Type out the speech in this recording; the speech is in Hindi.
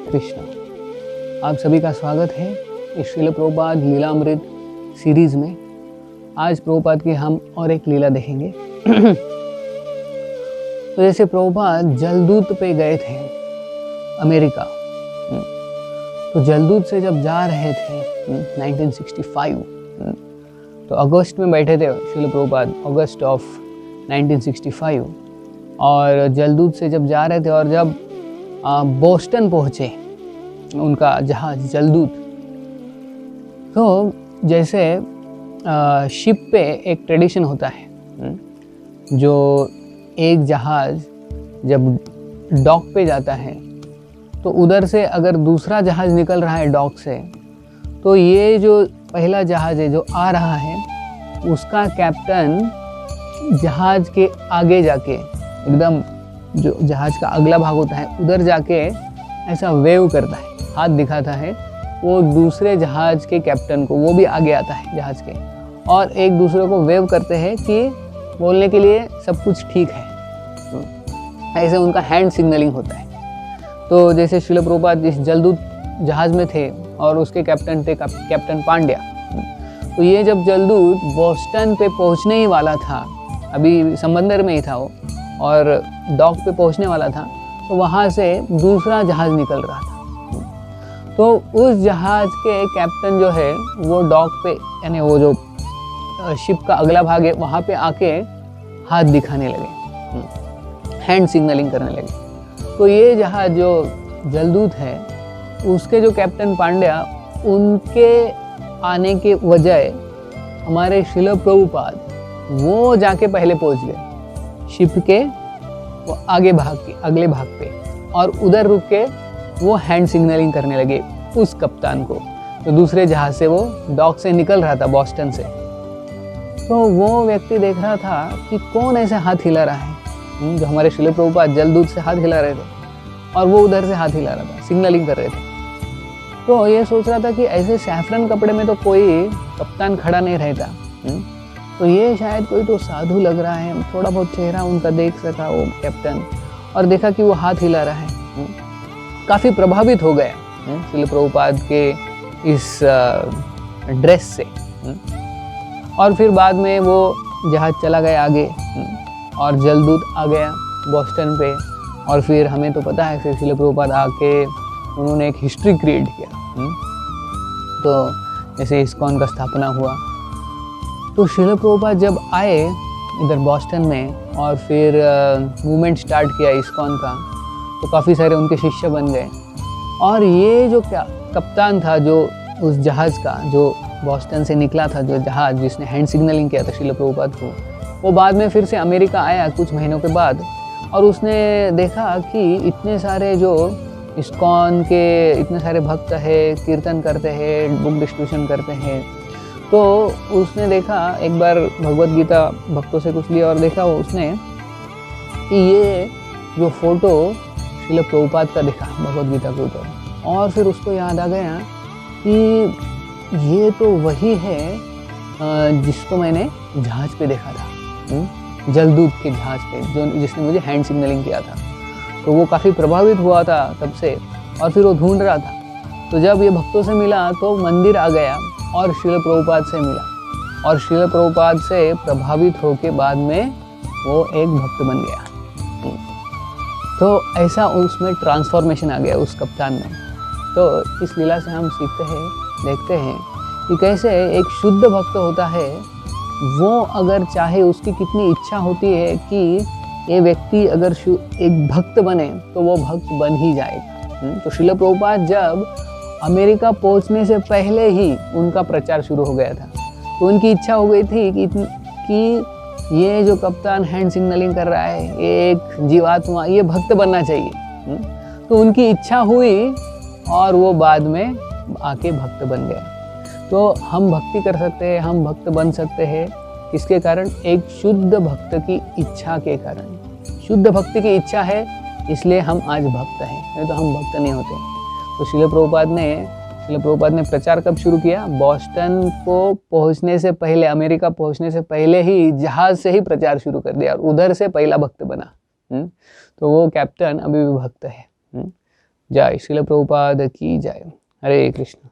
कृष्णा। आप सभी का स्वागत है इस श्रील प्रभुपाद लीलामृत सीरीज में। आज प्रभुपाद की हम और एक लीला देखेंगे। तो जैसे प्रभुपाद जलदूत पे गए थे अमेरिका, तो जलदूत से जब जा रहे थे 1965, तो अगस्त में बैठे थे श्रील प्रभुपाद, अगस्त ऑफ 1965। और जलदूत से जब जा रहे थे और जब बोस्टन पहुँचे उनका जहाज जलदूत, तो जैसे शिप पे एक ट्रेडिशन होता है, जो एक जहाज जब डॉक पे जाता है तो उधर से अगर दूसरा जहाज निकल रहा है डॉक से, तो ये जो पहला जहाज है जो आ रहा है उसका कैप्टन जहाज के आगे जाके, एकदम जो जहाज का अगला भाग होता है उधर जाके ऐसा वेव करता है, हाथ दिखाता है वो दूसरे जहाज के कैप्टन को, वो भी आगे आता है जहाज के, और एक दूसरे को वेव करते हैं कि बोलने के लिए सब कुछ ठीक है। ऐसे उनका हैंड सिग्नलिंग होता है। तो जैसे श्रील प्रभुपाद इस जलदूत जहाज में थे और उसके कैप्टन थे कैप्टन पांड्या। तो ये जब जलदूत बोस्टन पे पहुंचने ही वाला था, अभी समंदर में ही था वो, और डॉक पे पहुंचने वाला था, तो वहाँ से दूसरा जहाज निकल रहा था। तो उस जहाज के कैप्टन जो है वो डॉक पे, यानी वो जो शिप का अगला भाग है वहाँ पे आके हाथ दिखाने लगे, हैंड सिग्नलिंग करने लगे। तो ये जहाज जो जलदूत है उसके जो कैप्टन पांड्या, उनके आने के वजह हमारे श्रील प्रभुपाद वो जाके पहले पहुंच गए शिप के वो अगले भाग पे, और उधर रुक के वो हैंड सिग्नलिंग करने लगे उस कप्तान को, तो दूसरे जहाज से वो डॉक से निकल रहा था बोस्टन से। तो वो व्यक्ति देख रहा था कि कौन ऐसे हाथ हिला रहा है, जो हमारे श्रील प्रभुपाद जलदूत से हाथ हिला रहे थे और वो उधर से हाथ हिला रहा था, सिग्नलिंग कर रहे थे। तो ये सोच रहा था कि ऐसे सैफरन कपड़े में तो कोई कप्तान खड़ा नहीं रहता, तो ये शायद कोई तो साधु लग रहा है। थोड़ा बहुत चेहरा उनका देख सका वो कैप्टन, और देखा कि वो हाथ हिला रहा है। काफ़ी प्रभावित हो गया श्रील प्रभुपाद के इस ड्रेस से। और फिर बाद में वो जहाज चला गया आगे, और जलदूत आ गया बोस्टन पे। और फिर हमें तो पता है श्रील प्रभुपाद आके उन्होंने एक हिस्ट्री क्रिएट किया। तो जैसे इस्कॉन का स्थापना हुआ, तो श्रील प्रभुपाद जब आए इधर बोस्टन में और फिर मूवमेंट स्टार्ट किया इस्कॉन का, तो काफ़ी सारे उनके शिष्य बन गए। और ये जो कप्तान था जो उस जहाज़ का, जो बोस्टन से निकला था, जो जहाज़ जिसने हैंड सिग्नलिंग किया था श्रील प्रभुपाद को, वो बाद में फिर से अमेरिका आया कुछ महीनों के बाद, और उसने देखा कि इतने सारे जो इस्कॉन के इतने सारे भक्त है, कीर्तन करते हैं, बुक डिस्ट्रीब्यूशन करते हैं। तो उसने देखा, एक बार भगवत गीता भक्तों से कुछ लिया और देखा उसने कि ये जो फोटो श्रील प्रभुपाद का दिखा भगवत गीता के ऊपर, और फिर उसको याद आ गया कि ये तो वही है जिसको मैंने जहाज पे देखा था, जलदूत के जहाज पे, जो जिसने मुझे हैंड सिग्नलिंग किया था। तो वो काफ़ी प्रभावित हुआ था तब से, और फिर वो ढूंढ रहा था। तो जब ये भक्तों से मिला तो मंदिर आ गया और श्रील प्रभुपाद से मिला, और श्रील प्रभुपाद से प्रभावित होके बाद में वो एक भक्त बन गया। तो ऐसा उसमें ट्रांसफॉर्मेशन आ गया उस कप्तान में। तो इस लीला से हम सीखते हैं, देखते हैं कि कैसे एक शुद्ध भक्त होता है, वो अगर चाहे, उसकी कितनी इच्छा होती है कि ये व्यक्ति अगर एक भक्त बने तो वो भक्त बन ही जाएगा। तो श्रील प्रभुपाद जब अमेरिका पहुंचने से पहले ही उनका प्रचार शुरू हो गया था, तो उनकी इच्छा हो गई थी कि ये जो कप्तान हैंड सिग्नलिंग कर रहा है, ये एक जीवात्मा, ये भक्त बनना चाहिए। तो उनकी इच्छा हुई और वो बाद में आके भक्त बन गया। तो हम भक्ति कर सकते हैं, हम भक्त बन सकते हैं, किसके कारण? एक शुद्ध भक्त की इच्छा के कारण। शुद्ध भक्ति की इच्छा है इसलिए हम आज भक्त हैं, नहीं तो हम भक्त नहीं होते। तो श्रील प्रभुपाद ने प्रचार कब शुरू किया? बोस्टन को पहुंचने से पहले, अमेरिका पहुंचने से पहले ही जहाज से ही प्रचार शुरू कर दिया, और उधर से पहला भक्त बना। तो वो कैप्टन अभी भी भक्त है। जय। श्रील प्रभुपाद की जय। हरे कृष्ण।